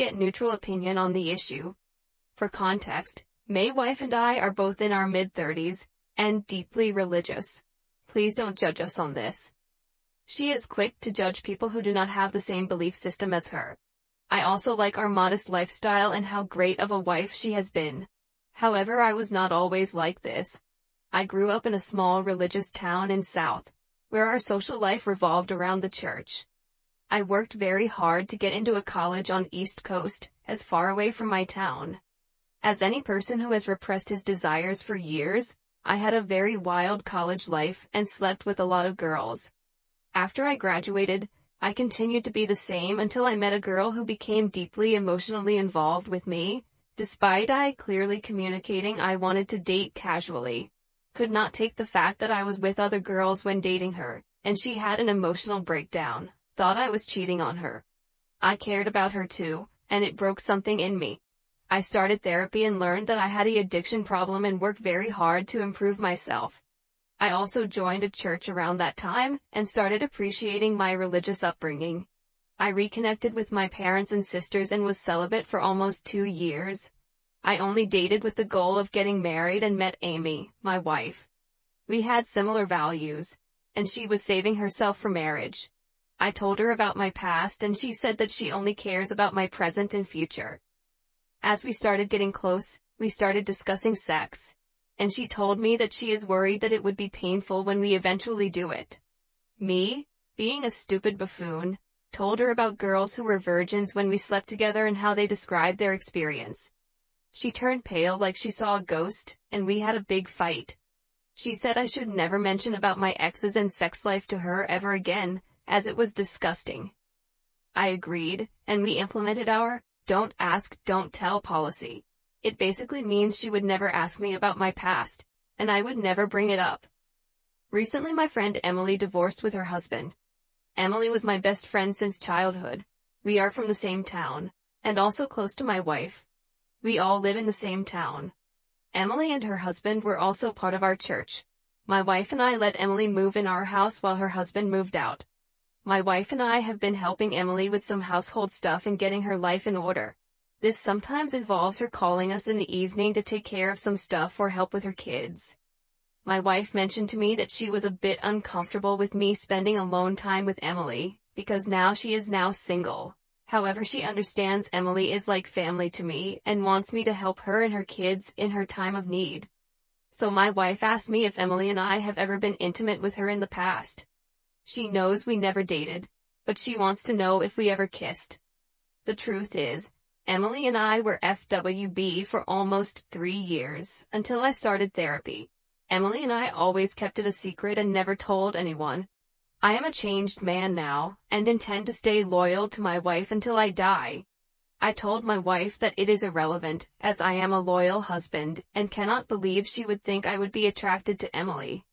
get neutral opinion on the issue. For context, my wife and I are both in our mid-30s, and deeply religious. Please don't judge us on this. She is quick to judge people who do not have the same belief system as her. I also like our modest lifestyle and how great of a wife she has been. However, I was not always like this. I grew up in a small religious town in South, where our social life revolved around the church. I worked very hard to get into a college on East Coast, as far away from my town. As any person who has repressed his desires for years, I had a very wild college life and slept with a lot of girls. After I graduated, I continued to be the same until I met a girl who became deeply emotionally involved with me, despite I clearly communicating I wanted to date casually. Could not take the fact that I was with other girls when dating her, and she had an emotional breakdown, thought I was cheating on her. I cared about her too, and it broke something in me. I started therapy and learned that I had an addiction problem and worked very hard to improve myself. I also joined a church around that time and started appreciating my religious upbringing. I reconnected with my parents and sisters and was celibate for almost 2 years. I only dated with the goal of getting married and met Amy, my wife. We had similar values, and she was saving herself for marriage. I told her about my past and she said that she only cares about my present and future. As we started getting close, we started discussing sex, and she told me that she is worried that it would be painful when we eventually do it. Me, being a stupid buffoon, told her about girls who were virgins when we slept together and how they described their experience. She turned pale like she saw a ghost, and we had a big fight. She said I should never mention about my exes and sex life to her ever again, as it was disgusting. I agreed, and we implemented our "don't ask, don't tell" policy. It basically means she would never ask me about my past, and I would never bring it up. Recently my friend Emily divorced with her husband. Emily was my best friend since childhood. We are from the same town, and also close to my wife. We all live in the same town. Emily and her husband were also part of our church. My wife and I let Emily move in our house while her husband moved out. My wife and I have been helping Emily with some household stuff and getting her life in order. This sometimes involves her calling us in the evening to take care of some stuff or help with her kids. My wife mentioned to me that she was a bit uncomfortable with me spending alone time with Emily, because now she is now single. However, she understands Emily is like family to me and wants me to help her and her kids in her time of need. So my wife asked me if Emily and I have ever been intimate with her in the past. She knows we never dated, but she wants to know if we ever kissed. The truth is, Emily and I were FWB for almost 3 years, until I started therapy. Emily and I always kept it a secret and never told anyone. I am a changed man now, and intend to stay loyal to my wife until I die. I told my wife that it is irrelevant, as I am a loyal husband, and cannot believe she would think I would be attracted to Emily.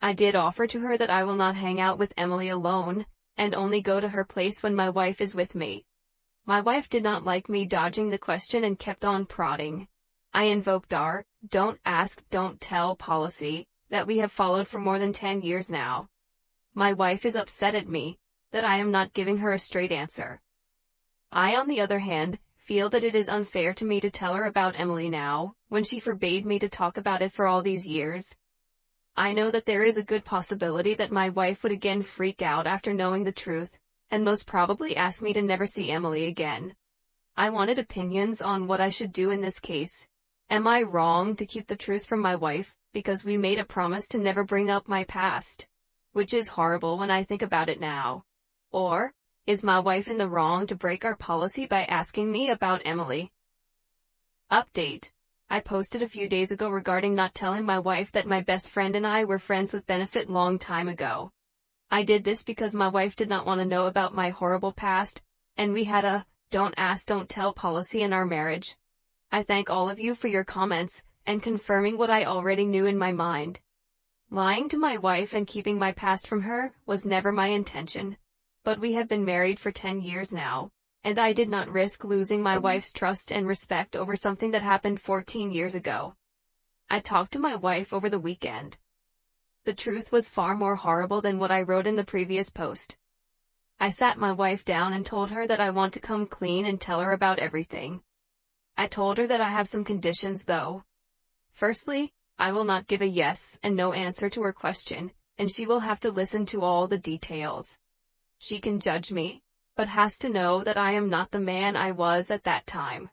I did offer to her that I will not hang out with Emily alone, and only go to her place when my wife is with me. My wife did not like me dodging the question and kept on prodding. I invoked our "don't ask, don't tell" policy, that we have followed for more than 10 years now. My wife is upset at me, that I am not giving her a straight answer. I, on the other hand, feel that it is unfair to me to tell her about Emily now, when she forbade me to talk about it for all these years. I know that there is a good possibility that my wife would again freak out after knowing the truth, and most probably ask me to never see Emily again. I wanted opinions on what I should do in this case. Am I wrong to keep the truth from my wife, because we made a promise to never bring up my past? Which is horrible when I think about it now. Or, is my wife in the wrong to break our policy by asking me about Emily? Update. I posted a few days ago regarding not telling my wife that my best friend and I were friends with benefit long time ago. I did this because my wife did not want to know about my horrible past, and we had a "don't ask, don't tell" policy in our marriage. I thank all of you for your comments, and confirming what I already knew in my mind. Lying to my wife and keeping my past from her was never my intention. But we have been married for 10 years now, and I did not risk losing my wife's trust and respect over something that happened 14 years ago. I talked to my wife over the weekend. The truth was far more horrible than what I wrote in the previous post. I sat my wife down and told her that I want to come clean and tell her about everything. I told her that I have some conditions though. Firstly, I will not give a yes and no answer to her question, and she will have to listen to all the details. She can judge me, but has to know that I am not the man I was at that time.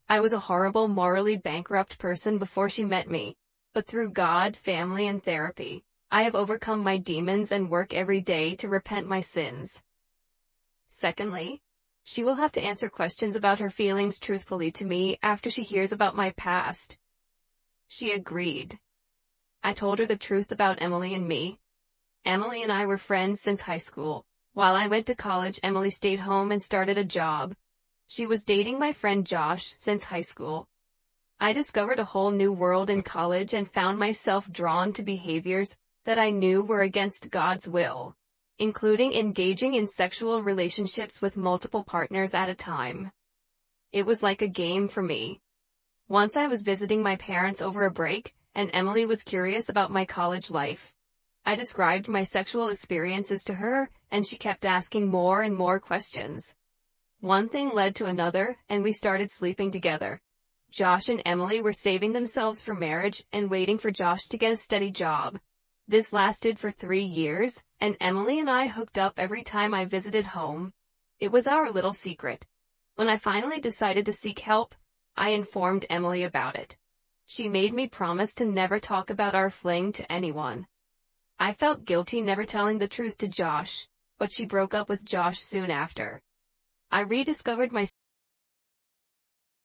I was a horrible, morally bankrupt person before she met me, but through God, family, and therapy, I have overcome my demons and work every day to repent my sins. Secondly, she will have to answer questions about her feelings truthfully to me after she hears about my past. She agreed. I told her the truth about Emily and me. Emily and I were friends since high school. While I went to college, Emily stayed home and started a job. She was dating my friend Josh since high school. I discovered a whole new world in college and found myself drawn to behaviors that I knew were against God's will, including engaging in sexual relationships with multiple partners at a time. It was like a game for me. Once I was visiting my parents over a break, and Emily was curious about my college life. I described my sexual experiences to her, and she kept asking more and more questions. One thing led to another, and we started sleeping together. Josh and Emily were saving themselves for marriage and waiting for Josh to get a steady job. This lasted for 3 years, and Emily and I hooked up every time I visited home. It was our little secret. When I finally decided to seek help, I informed Emily about it. She made me promise to never talk about our fling to anyone. I felt guilty never telling the truth to Josh, but she broke up with Josh soon after. I rediscovered my